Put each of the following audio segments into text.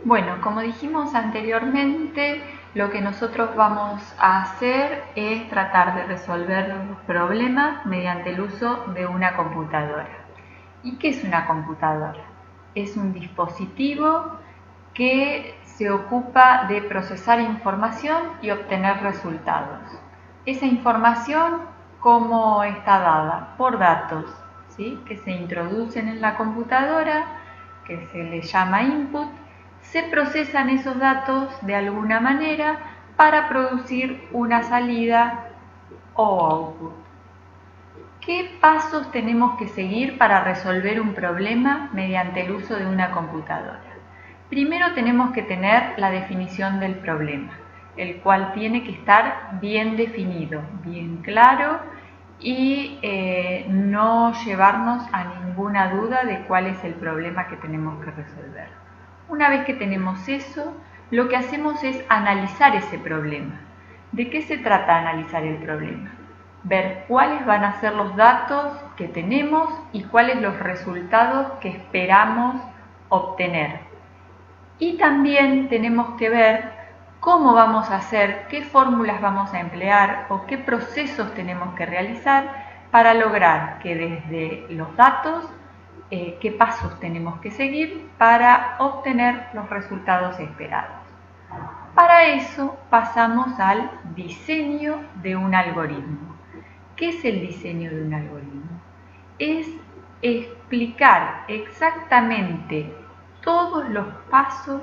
Bueno, como dijimos anteriormente, lo que nosotros vamos a hacer es tratar de resolver problemas mediante el uso de una computadora. ¿Y qué es una computadora? Es un dispositivo que se ocupa de procesar información y obtener resultados. Esa información, ¿cómo está dada? Por datos, ¿sí? Que se introducen en la computadora, que se le llama input. Se procesan esos datos de alguna manera para producir una salida o output. ¿Qué pasos tenemos que seguir para resolver un problema mediante el uso de una computadora? Primero tenemos que tener la definición del problema, el cual tiene que estar bien definido, bien claro y no llevarnos a ninguna duda de cuál es el problema que tenemos que resolver. Una vez que tenemos eso, lo que hacemos es analizar ese problema. ¿De qué se trata analizar el problema? Ver cuáles van a ser los datos que tenemos y cuáles los resultados que esperamos obtener. Y también tenemos que ver cómo vamos a hacer, qué fórmulas vamos a emplear o qué procesos tenemos que realizar para lograr que desde los datos, qué pasos tenemos que seguir para obtener los resultados esperados. Para eso pasamos al diseño de un algoritmo. ¿Qué es el diseño de un algoritmo? Es explicar exactamente todos los pasos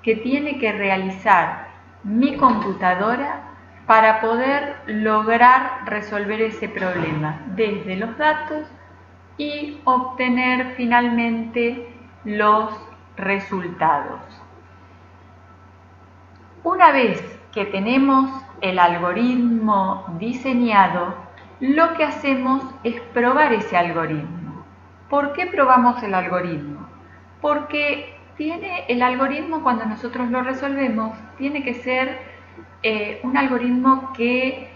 que tiene que realizar mi computadora para poder lograr resolver ese problema desde los datos y obtener finalmente los resultados. Una vez que tenemos el algoritmo diseñado, lo que hacemos es probar ese algoritmo. ¿Por qué probamos el algoritmo? Porque el algoritmo, cuando nosotros lo resolvemos, tiene que ser un algoritmo que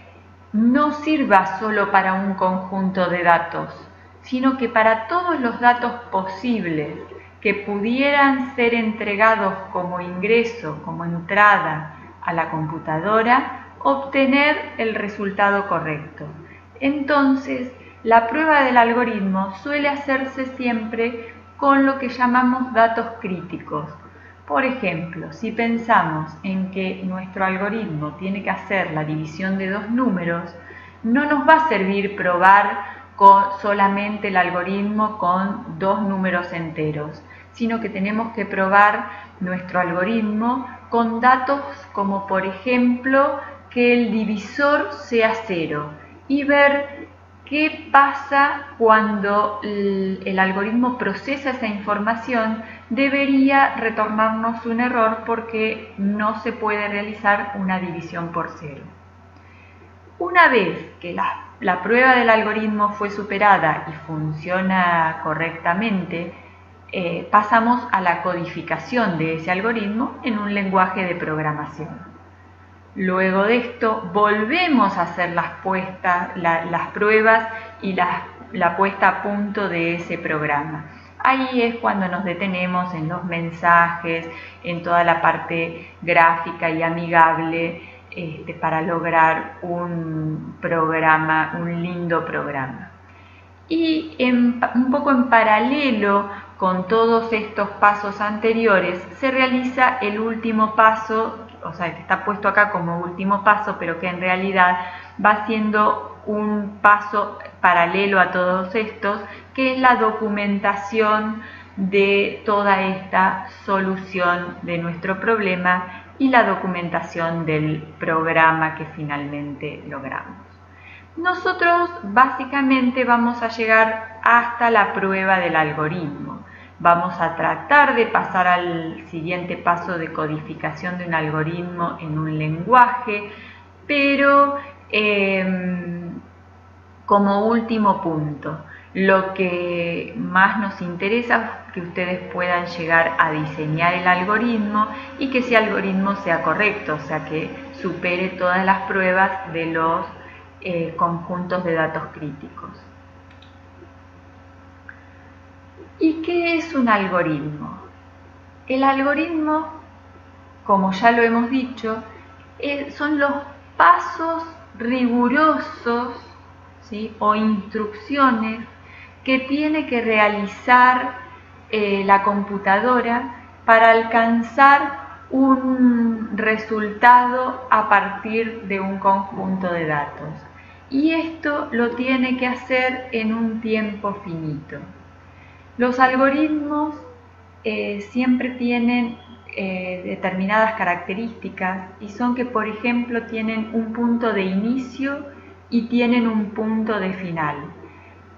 no sirva solo para un conjunto de datos, sino que para todos los datos posibles que pudieran ser entregados como ingreso, como entrada a la computadora, obtener el resultado correcto. Entonces, la prueba del algoritmo suele hacerse siempre con lo que llamamos datos críticos. Por ejemplo, si pensamos en que nuestro algoritmo tiene que hacer la división de dos números, no nos va a servir probar solamente el algoritmo con dos números enteros, sino que tenemos que probar nuestro algoritmo con datos como, por ejemplo, que el divisor sea 0 y ver qué pasa cuando el algoritmo procesa esa información. Debería retornarnos un error porque no se puede realizar una división por 0. Una vez que la prueba del algoritmo fue superada y funciona correctamente, pasamos a la codificación de ese algoritmo en un lenguaje de programación. Luego de esto volvemos a hacer las pruebas y la puesta a punto de ese programa. Ahí es cuando nos detenemos en los mensajes, en toda la parte gráfica y amigable para lograr un lindo programa. Y un poco en paralelo con todos estos pasos anteriores, se realiza el último paso, o sea, que está puesto acá como último paso, pero que en realidad va siendo un paso paralelo a todos estos, que es la documentación de toda esta solución de nuestro problema y la documentación del programa que finalmente logramos. Nosotros básicamente vamos a llegar hasta la prueba del algoritmo. Vamos a tratar de pasar al siguiente paso de codificación de un algoritmo en un lenguaje, pero como último punto, lo que más nos interesa es que ustedes puedan llegar a diseñar el algoritmo y que ese algoritmo sea correcto, o sea, que supere todas las pruebas de los conjuntos de datos críticos. ¿Y qué es un algoritmo? El algoritmo como ya lo hemos dicho, son los pasos rigurosos, ¿sí?, o instrucciones que tiene que realizar la computadora para alcanzar un resultado a partir de un conjunto de datos. Y esto lo tiene que hacer en un tiempo finito. Los algoritmos siempre tienen determinadas características y son que, por ejemplo, tienen un punto de inicio y tienen un punto de final.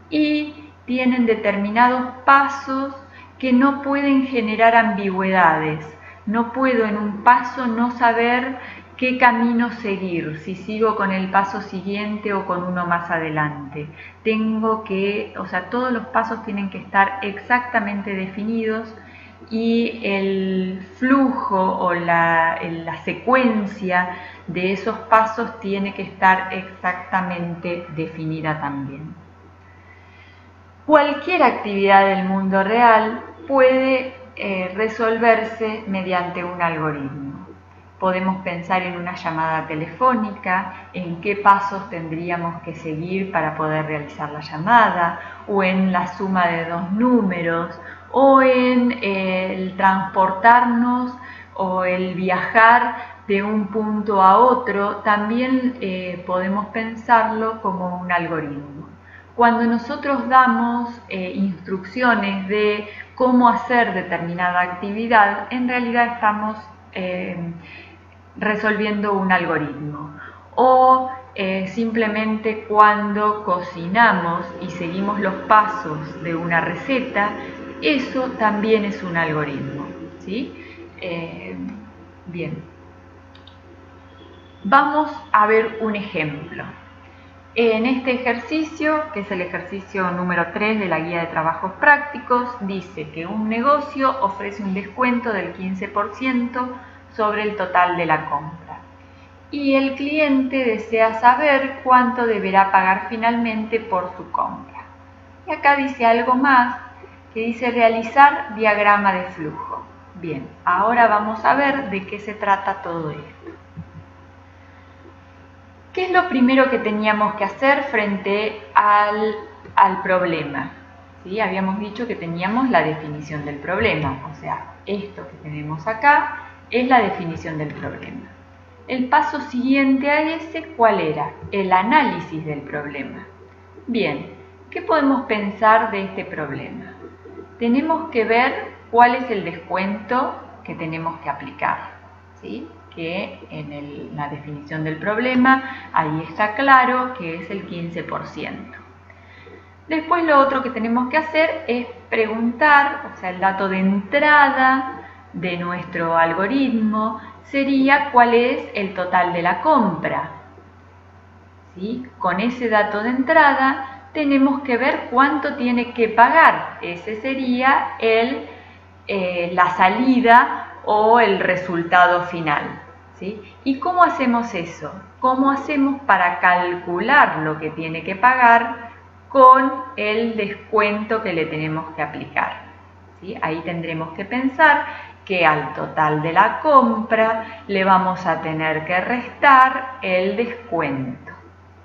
Y tienen determinados pasos que no pueden generar ambigüedades. No puedo en un paso no saber qué camino seguir, si sigo con el paso siguiente o con uno más adelante. Todos los pasos tienen que estar exactamente definidos y el flujo o la secuencia de esos pasos tiene que estar exactamente definida también. Cualquier actividad del mundo real puede resolverse mediante un algoritmo. Podemos pensar en una llamada telefónica, en qué pasos tendríamos que seguir para poder realizar la llamada, o en la suma de dos números, o en el transportarnos o el viajar de un punto a otro. También podemos pensarlo como un algoritmo. Cuando nosotros damos instrucciones de cómo hacer determinada actividad, en realidad estamos resolviendo un algoritmo. O simplemente cuando cocinamos y seguimos los pasos de una receta, eso también es un algoritmo, ¿sí? Bien. Vamos a ver un ejemplo. En este ejercicio, que es el ejercicio número 3 de la guía de trabajos prácticos, dice que un negocio ofrece un descuento del 15% sobre el total de la compra. Y el cliente desea saber cuánto deberá pagar finalmente por su compra. Y acá dice algo más, que dice realizar diagrama de flujo. Bien, ahora vamos a ver de qué se trata todo esto. ¿Qué es lo primero que teníamos que hacer frente al problema? ¿Sí? Habíamos dicho que teníamos la definición del problema, o sea, esto que tenemos acá es la definición del problema. El paso siguiente a ese, ¿cuál era? El análisis del problema. Bien, ¿qué podemos pensar de este problema? Tenemos que ver cuál es el descuento que tenemos que aplicar, ¿sí? Que en la definición del problema, ahí está claro que es el 15%. Después lo otro que tenemos que hacer es preguntar, o sea, el dato de entrada de nuestro algoritmo sería cuál es el total de la compra, ¿sí? Con ese dato de entrada tenemos que ver cuánto tiene que pagar. Ese sería la salida o el resultado final, ¿sí? ¿Y cómo hacemos eso? ¿Cómo hacemos para calcular lo que tiene que pagar con el descuento que le tenemos que aplicar? ¿Sí? Ahí tendremos que pensar que al total de la compra le vamos a tener que restar el descuento.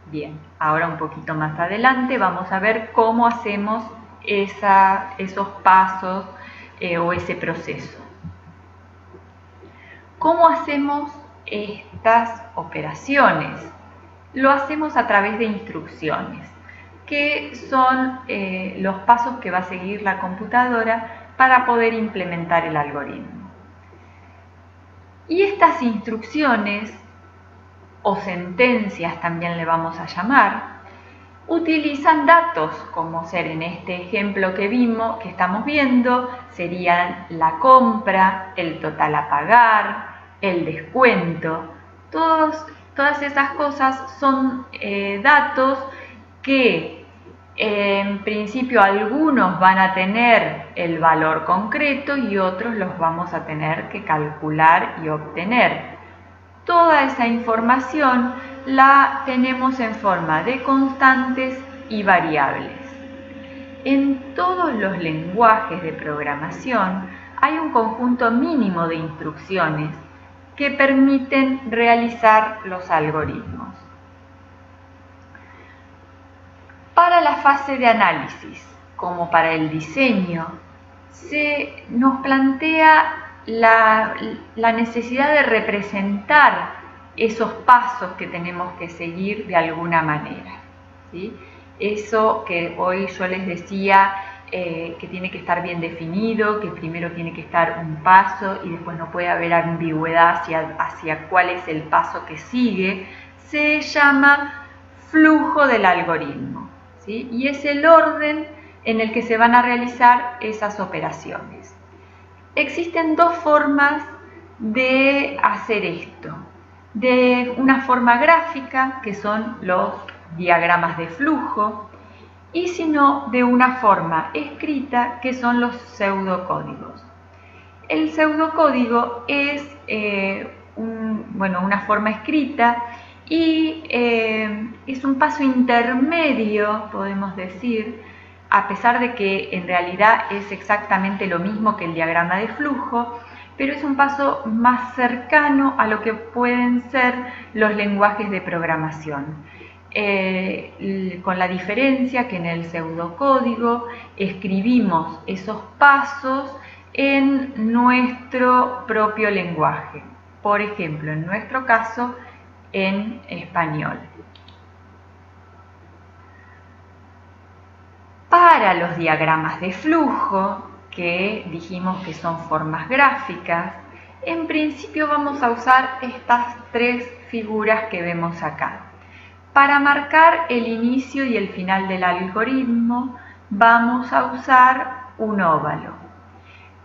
Bien, ahora un poquito más adelante vamos a ver cómo hacemos esos pasos o ese proceso. ¿Cómo hacemos estas operaciones? Lo hacemos a través de instrucciones, que son los pasos que va a seguir la computadora para poder implementar el algoritmo. Y estas instrucciones, o sentencias también le vamos a llamar, utilizan datos, como ser en este ejemplo que estamos viendo, serían la compra, el total a pagar, el descuento. Todas esas cosas son datos que en principio algunos van a tener el valor concreto y otros los vamos a tener que calcular y obtener. Toda esa información la tenemos en forma de constantes y variables. En todos los lenguajes de programación hay un conjunto mínimo de instrucciones que permiten realizar los algoritmos. Para la fase de análisis, como para el diseño, se nos plantea la necesidad de representar esos pasos que tenemos que seguir de alguna manera, ¿sí? Eso que hoy yo les decía, que tiene que estar bien definido, que primero tiene que estar un paso y después no puede haber ambigüedad hacia cuál es el paso que sigue, se llama flujo del algoritmo, ¿sí? Y es el orden en el que se van a realizar esas operaciones. Existen dos formas de hacer esto. De una forma gráfica, que son los diagramas de flujo, y si no, de una forma escrita, que son los pseudocódigos. El pseudocódigo es una forma escrita y es un paso intermedio, podemos decir, a pesar de que en realidad es exactamente lo mismo que el diagrama de flujo, pero es un paso más cercano a lo que pueden ser los lenguajes de programación. Con la diferencia que en el pseudocódigo escribimos esos pasos en nuestro propio lenguaje. Por ejemplo, en nuestro caso, en español. Para los diagramas de flujo, que dijimos que son formas gráficas, en principio vamos a usar estas tres figuras que vemos acá. Para marcar el inicio y el final del algoritmo, vamos a usar un óvalo.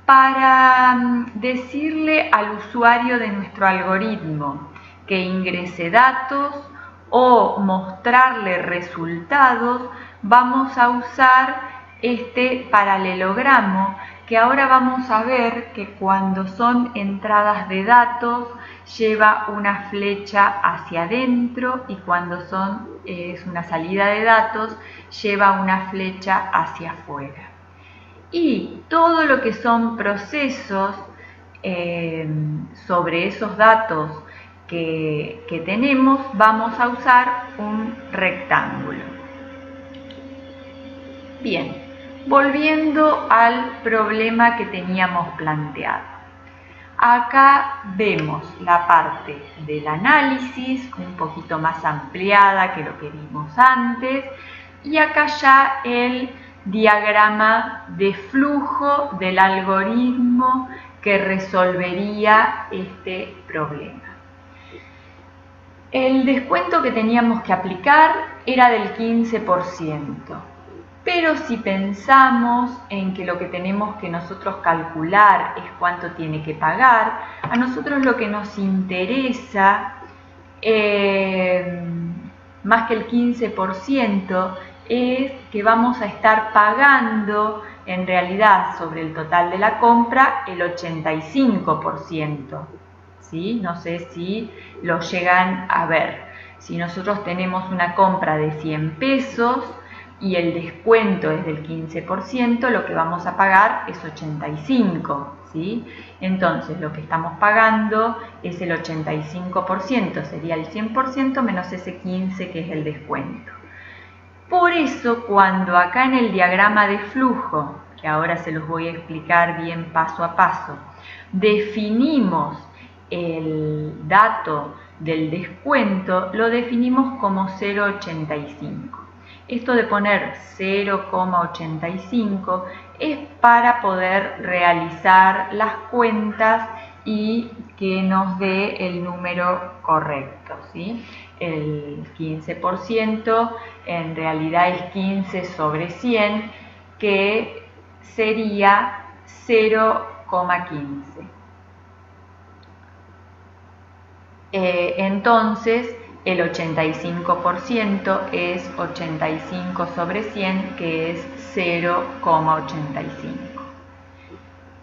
Para decirle al usuario de nuestro algoritmo que ingrese datos o mostrarle resultados, vamos a usar este paralelogramo, que ahora vamos a ver que cuando son entradas de datos lleva una flecha hacia adentro y cuando es una salida de datos lleva una flecha hacia afuera. Y todo lo que son procesos sobre esos datos que tenemos, vamos a usar un rectángulo. Bien, volviendo al problema que teníamos planteado. Acá vemos la parte del análisis un poquito más ampliada que lo que vimos antes y acá ya el diagrama de flujo del algoritmo que resolvería este problema. El descuento que teníamos que aplicar era del 15%. Pero si pensamos en que lo que tenemos que nosotros calcular es cuánto tiene que pagar, a nosotros lo que nos interesa, más que el 15%, es que vamos a estar pagando en realidad sobre el total de la compra el 85%. ¿Sí? No sé si lo llegan a ver. Si nosotros tenemos una compra de 100 pesos, y el descuento es del 15%, lo que vamos a pagar es 85, ¿sí? Entonces, lo que estamos pagando es el 85%, sería el 100% menos ese 15% que es el descuento. Por eso, cuando acá en el diagrama de flujo, que ahora se los voy a explicar bien paso a paso, definimos el dato del descuento, lo definimos como 0,85. Esto de poner 0,85 es para poder realizar las cuentas y que nos dé el número correcto, ¿sí? El 15% en realidad es 15 sobre 100, que sería 0,15. Entonces, el 85% es 85 sobre 100, que es 0,85.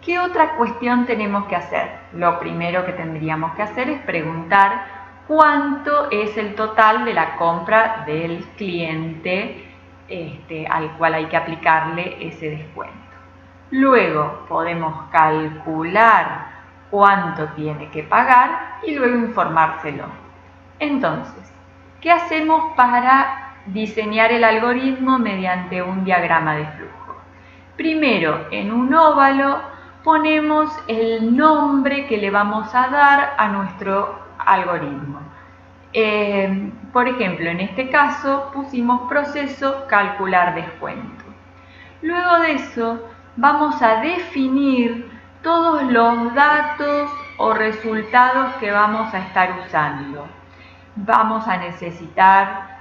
¿Qué otra cuestión tenemos que hacer? Lo primero que tendríamos que hacer es preguntar cuánto es el total de la compra del cliente al cual hay que aplicarle ese descuento. Luego podemos calcular cuánto tiene que pagar y luego informárselo. Entonces, ¿qué hacemos para diseñar el algoritmo mediante un diagrama de flujo? Primero, en un óvalo ponemos el nombre que le vamos a dar a nuestro algoritmo. Por ejemplo, en este caso pusimos proceso calcular descuento. Luego de eso vamos a definir todos los datos o resultados que vamos a estar usando. Vamos a necesitar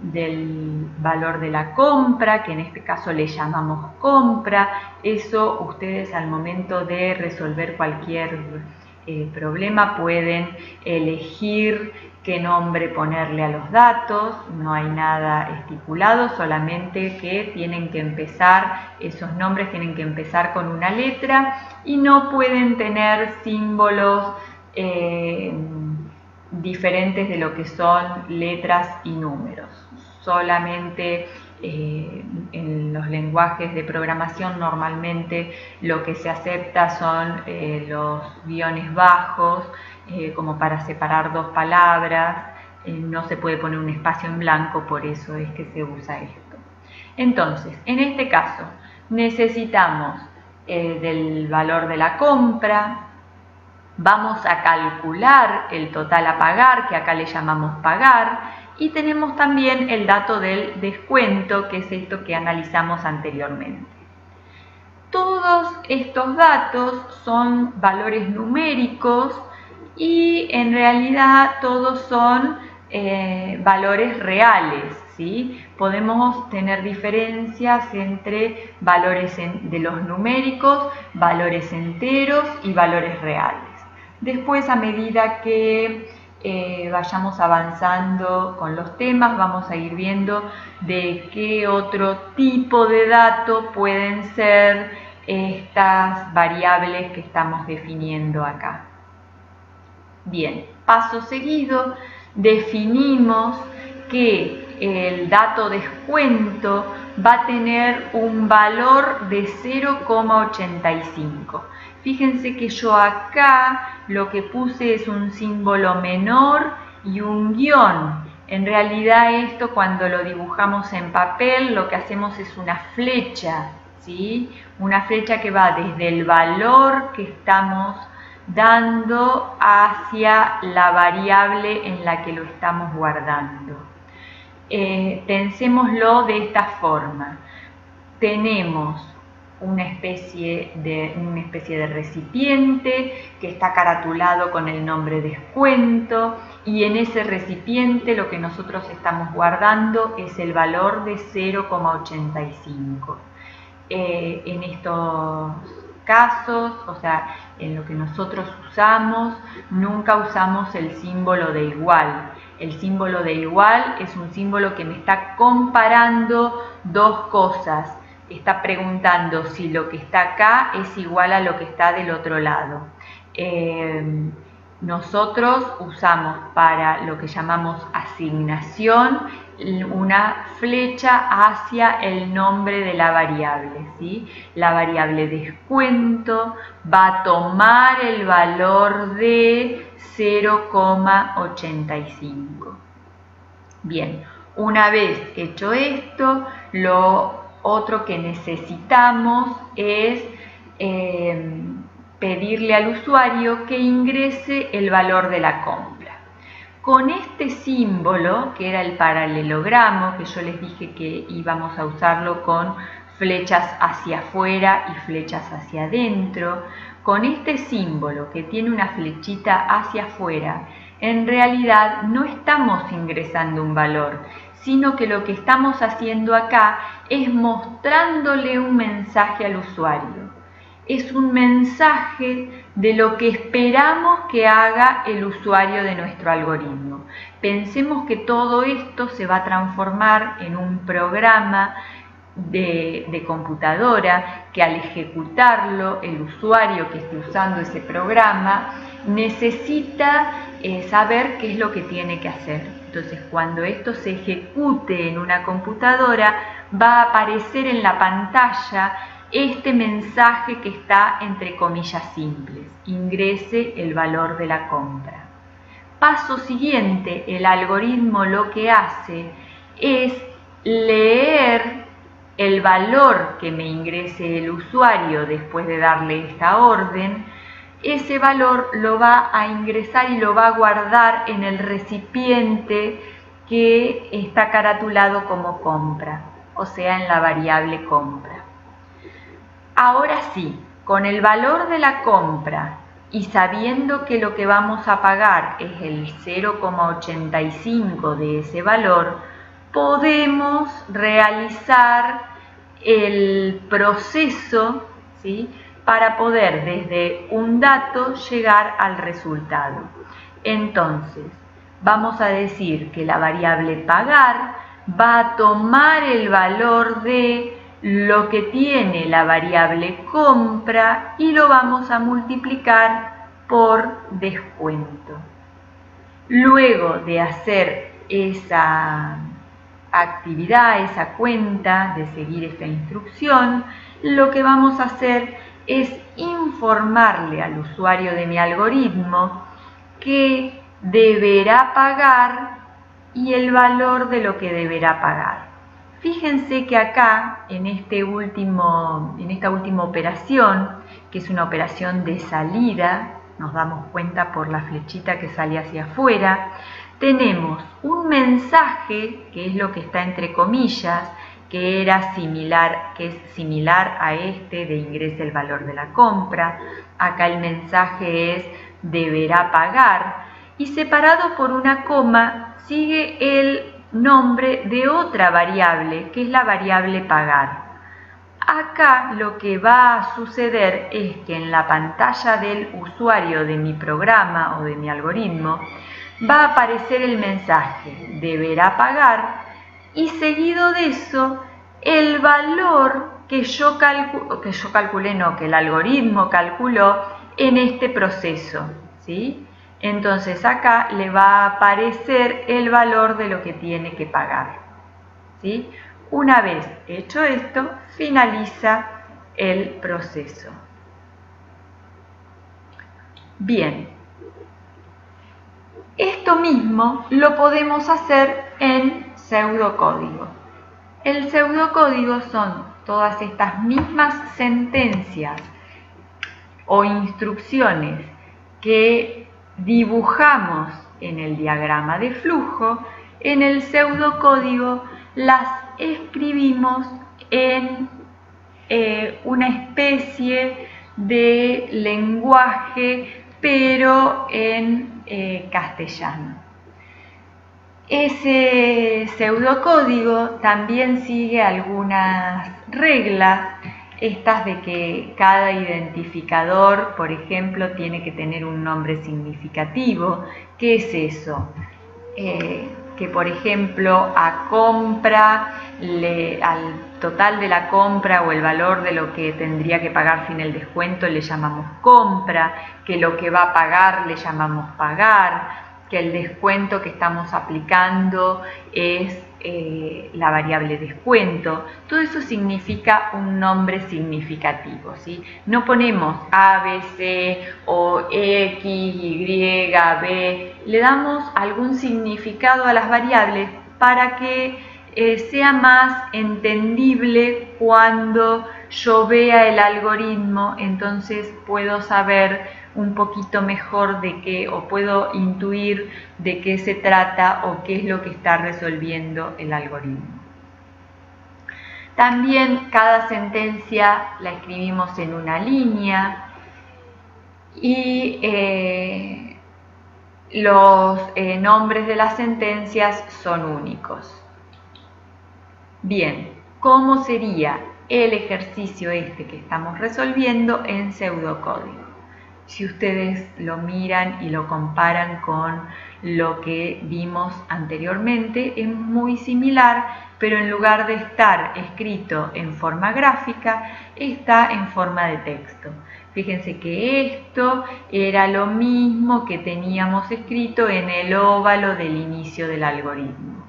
del valor de la compra, que en este caso le llamamos compra. Eso ustedes al momento de resolver cualquier problema pueden elegir qué nombre ponerle a los datos. No hay nada estipulado, solamente que tienen que empezar, esos nombres tienen que empezar con una letra y no pueden tener símbolos diferentes de lo que son letras y números. Solamente en los lenguajes de programación normalmente lo que se acepta son los guiones bajos, como para separar dos palabras. No se puede poner un espacio en blanco, por eso es que se usa esto. Entonces, en este caso necesitamos del valor de la compra. Vamos a calcular el total a pagar, que acá le llamamos pagar, y tenemos también el dato del descuento, que es esto que analizamos anteriormente. Todos estos datos son valores numéricos y en realidad todos son valores reales, ¿sí? Podemos tener diferencias entre valores de los numéricos, valores enteros y valores reales. Después, a medida que vayamos avanzando con los temas, vamos a ir viendo de qué otro tipo de dato pueden ser estas variables que estamos definiendo acá. Bien, paso seguido, definimos que el dato descuento va a tener un valor de 0,85. Fíjense que yo acá lo que puse es un símbolo menor y un guión. En realidad esto, cuando lo dibujamos en papel, lo que hacemos es una flecha, ¿sí? Una flecha que va desde el valor que estamos dando hacia la variable en la que lo estamos guardando. Pensémoslo de esta forma. Tenemos una especie de recipiente que está caratulado con el nombre descuento, y en ese recipiente lo que nosotros estamos guardando es el valor de 0,85. En estos casos, o sea, en lo que nosotros usamos, nunca usamos el símbolo de igual. El símbolo de igual es un símbolo que me está comparando dos cosas. Está preguntando si lo que está acá es igual a lo que está del otro lado. Nosotros usamos para lo que llamamos asignación una flecha hacia el nombre de la variable, ¿sí? La variable descuento va a tomar el valor de 0,85. Bien, una vez hecho esto, lo otro que necesitamos es pedirle al usuario que ingrese el valor de la compra. Con este símbolo, que era el paralelogramo, que yo les dije que íbamos a usarlo con flechas hacia afuera y flechas hacia adentro, con este símbolo que tiene una flechita hacia afuera, en realidad no estamos ingresando un valor, sino que lo que estamos haciendo acá es mostrándole un mensaje al usuario. Es un mensaje de lo que esperamos que haga el usuario de nuestro algoritmo. Pensemos que todo esto se va a transformar en un programa de computadora que, al ejecutarlo, el usuario que esté usando ese programa necesita saber qué es lo que tiene que hacer. Entonces, cuando esto se ejecute en una computadora, va a aparecer en la pantalla este mensaje que está entre comillas simples: ingrese el valor de la compra. Paso siguiente, el algoritmo lo que hace es leer el valor que me ingrese el usuario después de darle esta orden. Ese valor lo va a ingresar y lo va a guardar en el recipiente que está caratulado como compra, o sea, en la variable compra. Ahora sí, con el valor de la compra y sabiendo que lo que vamos a pagar es el 0,85 de ese valor, podemos realizar el proceso, ¿sí?, para poder desde un dato llegar al resultado. Entonces, vamos a decir que la variable pagar va a tomar el valor de lo que tiene la variable compra y lo vamos a multiplicar por descuento. Luego de hacer esa actividad, esa cuenta, de seguir esta instrucción, lo que vamos a hacer es informarle al usuario de mi algoritmo que deberá pagar y el valor de lo que deberá pagar. Fíjense que acá, en esta última operación, que es una operación de salida, nos damos cuenta por la flechita que sale hacia afuera, tenemos un mensaje, que es lo que está entre comillas, que es similar a este de ingrese el valor de la compra. Acá el mensaje es deberá pagar, y separado por una coma sigue el nombre de otra variable, que es la variable pagar. Acá lo que va a suceder es que en la pantalla del usuario de mi programa o de mi algoritmo va a aparecer el mensaje deberá pagar, y seguido de eso el valor que el algoritmo calculó en este proceso, ¿sí? Entonces acá le va a aparecer el valor de lo que tiene que pagar, ¿sí? Una vez hecho esto, finaliza el proceso. Bien, esto mismo lo podemos hacer en pseudocódigo. El pseudocódigo son todas estas mismas sentencias o instrucciones que dibujamos en el diagrama de flujo. En el pseudocódigo las escribimos en una especie de lenguaje, pero en castellano. Ese pseudocódigo también sigue algunas reglas, estas de que cada identificador, por ejemplo, tiene que tener un nombre significativo. ¿Qué es eso? Que por ejemplo a compra, al total de la compra o el valor de lo que tendría que pagar sin el descuento le llamamos compra, que lo que va a pagar le llamamos pagar, que el descuento que estamos aplicando es la variable descuento. Todo eso significa un nombre significativo, ¿sí? No ponemos A, B, C o X, Y, B. Le damos algún significado a las variables para que sea más entendible cuando yo vea el algoritmo. Entonces puedo saber un poquito mejor de qué, o puedo intuir de qué se trata o qué es lo que está resolviendo el algoritmo. También cada sentencia la escribimos en una línea y los nombres de las sentencias son únicos. Bien, ¿cómo sería el ejercicio este que estamos resolviendo en pseudocódigo? Si ustedes lo miran y lo comparan con lo que vimos anteriormente, es muy similar, pero en lugar de estar escrito en forma gráfica, está en forma de texto. Fíjense que esto era lo mismo que teníamos escrito en el óvalo del inicio del algoritmo,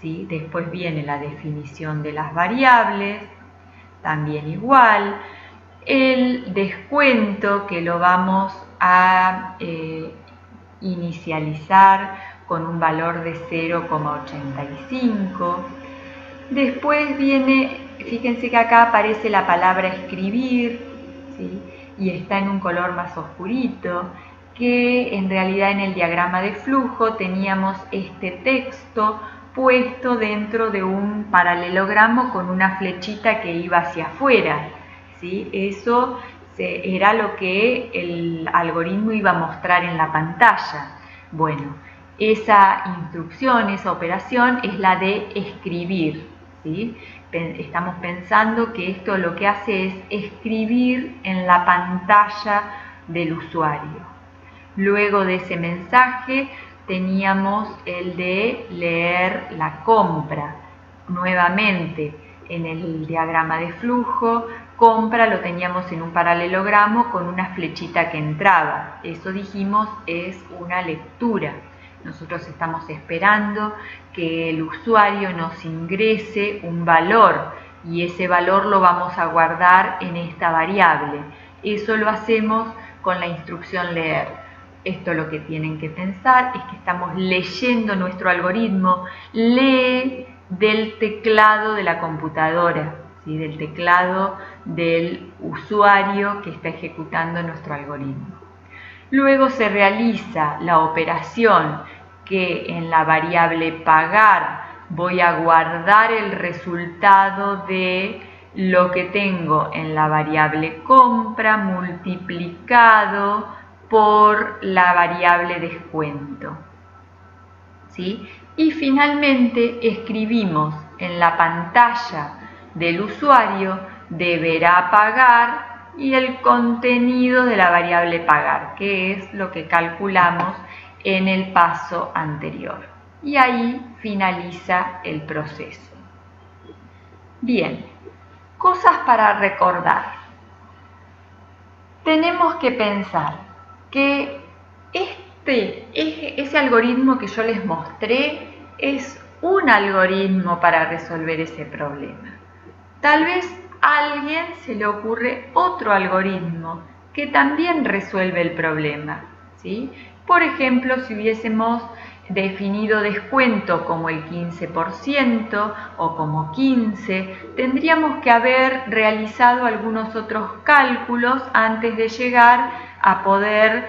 ¿sí? Después viene la definición de las variables, también igual. El descuento, que lo vamos a inicializar con un valor de 0,85. Después viene, fíjense que acá aparece la palabra escribir, ¿sí? Y está en un color más oscurito, que en realidad en el diagrama de flujo teníamos este texto puesto dentro de un paralelogramo con una flechita que iba hacia afuera, ¿sí? Eso era lo que el algoritmo iba a mostrar en la pantalla. Bueno, esa instrucción, esa operación es la de escribir, ¿sí? Estamos pensando que esto lo que hace es escribir en la pantalla del usuario. Luego de ese mensaje teníamos el de leer la compra. Nuevamente, en el diagrama de flujo, compra lo teníamos en un paralelogramo con una flechita que entraba. Eso dijimos es una lectura. Nosotros estamos esperando que el usuario nos ingrese un valor y ese valor lo vamos a guardar en esta variable. Eso lo hacemos con la instrucción leer. Esto lo que tienen que pensar es que estamos leyendo nuestro algoritmo, lee del teclado de la computadora, ¿sí? Del teclado del usuario que está ejecutando nuestro algoritmo. Luego se realiza la operación que en la variable pagar voy a guardar el resultado de lo que tengo en la variable compra multiplicado por la variable descuento, ¿sí? Y finalmente escribimos en la pantalla del usuario deberá pagar y el contenido de la variable pagar, que es lo que calculamos en el paso anterior. Y ahí finaliza el proceso. Bien, cosas para recordar. Tenemos que pensar que ese algoritmo que yo les mostré es un algoritmo para resolver ese problema. Tal vez a alguien se le ocurre otro algoritmo que también resuelve el problema, ¿sí? Por ejemplo, si hubiésemos definido descuento como el 15% o como 15, tendríamos que haber realizado algunos otros cálculos antes de llegar a poder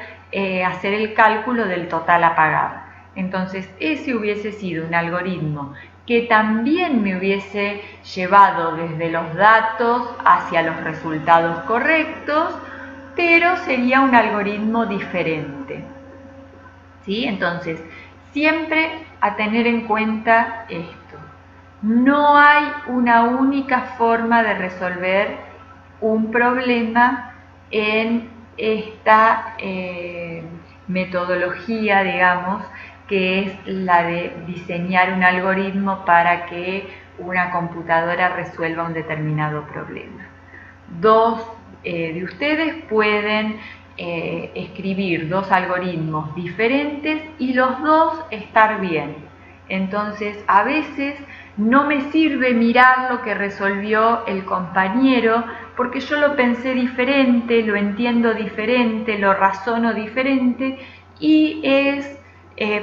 hacer el cálculo del total a pagar. Entonces, ese hubiese sido un algoritmo que también me hubiese llevado desde los datos hacia los resultados correctos, pero sería un algoritmo diferente, ¿sí? Entonces, siempre a tener en cuenta esto. No hay una única forma de resolver un problema en esta metodología, digamos, que es la de diseñar un algoritmo para que una computadora resuelva un determinado problema. Dos de ustedes pueden escribir dos algoritmos diferentes y los dos estar bien. Entonces, a veces no me sirve mirar lo que resolvió el compañero porque yo lo pensé diferente, lo entiendo diferente, lo razono diferente y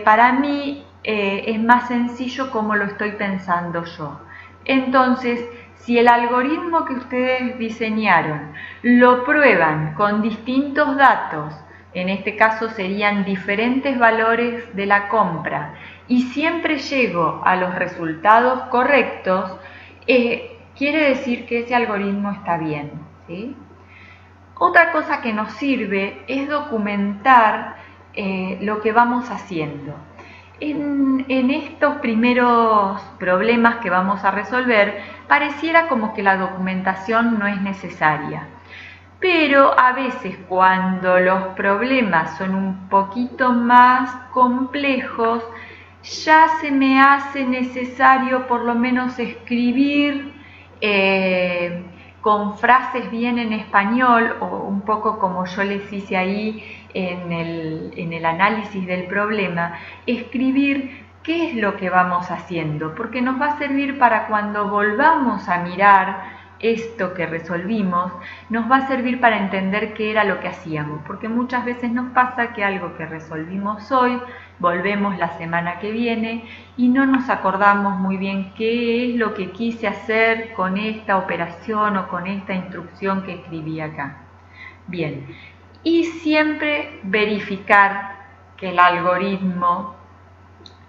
para mí es más sencillo como lo estoy pensando yo. Entonces, si el algoritmo que ustedes diseñaron lo prueban con distintos datos, en este caso serían diferentes valores de la compra, y siempre llego a los resultados correctos, quiere decir que ese algoritmo está bien, ¿sí? Otra cosa que nos sirve es documentar lo que vamos haciendo. En estos primeros problemas que vamos a resolver, pareciera como que la documentación no es necesaria. Pero a veces cuando los problemas son un poquito más complejos, ya se me hace necesario por lo menos escribir con frases bien en español, o un poco como yo les hice ahí en el análisis del problema, escribir qué es lo que vamos haciendo, porque nos va a servir para cuando volvamos a mirar esto que resolvimos nos va a servir para entender qué era lo que hacíamos, porque muchas veces nos pasa que algo que resolvimos hoy, volvemos la semana que viene y no nos acordamos muy bien qué es lo que quise hacer con esta operación o con esta instrucción que escribí acá. Bien, y siempre verificar que el algoritmo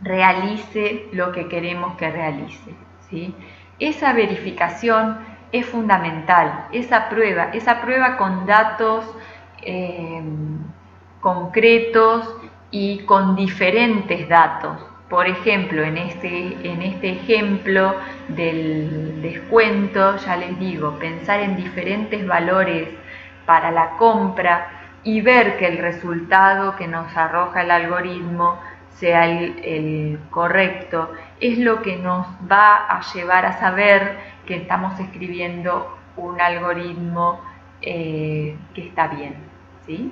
realice lo que queremos que realice, ¿sí? Esa verificación es fundamental, esa prueba con datos concretos y con diferentes datos. Por ejemplo, en este ejemplo del descuento, ya les digo, pensar en diferentes valores para la compra y ver que el resultado que nos arroja el algoritmo sea el correcto, es lo que nos va a llevar a saber que estamos escribiendo un algoritmo que está bien, ¿sí?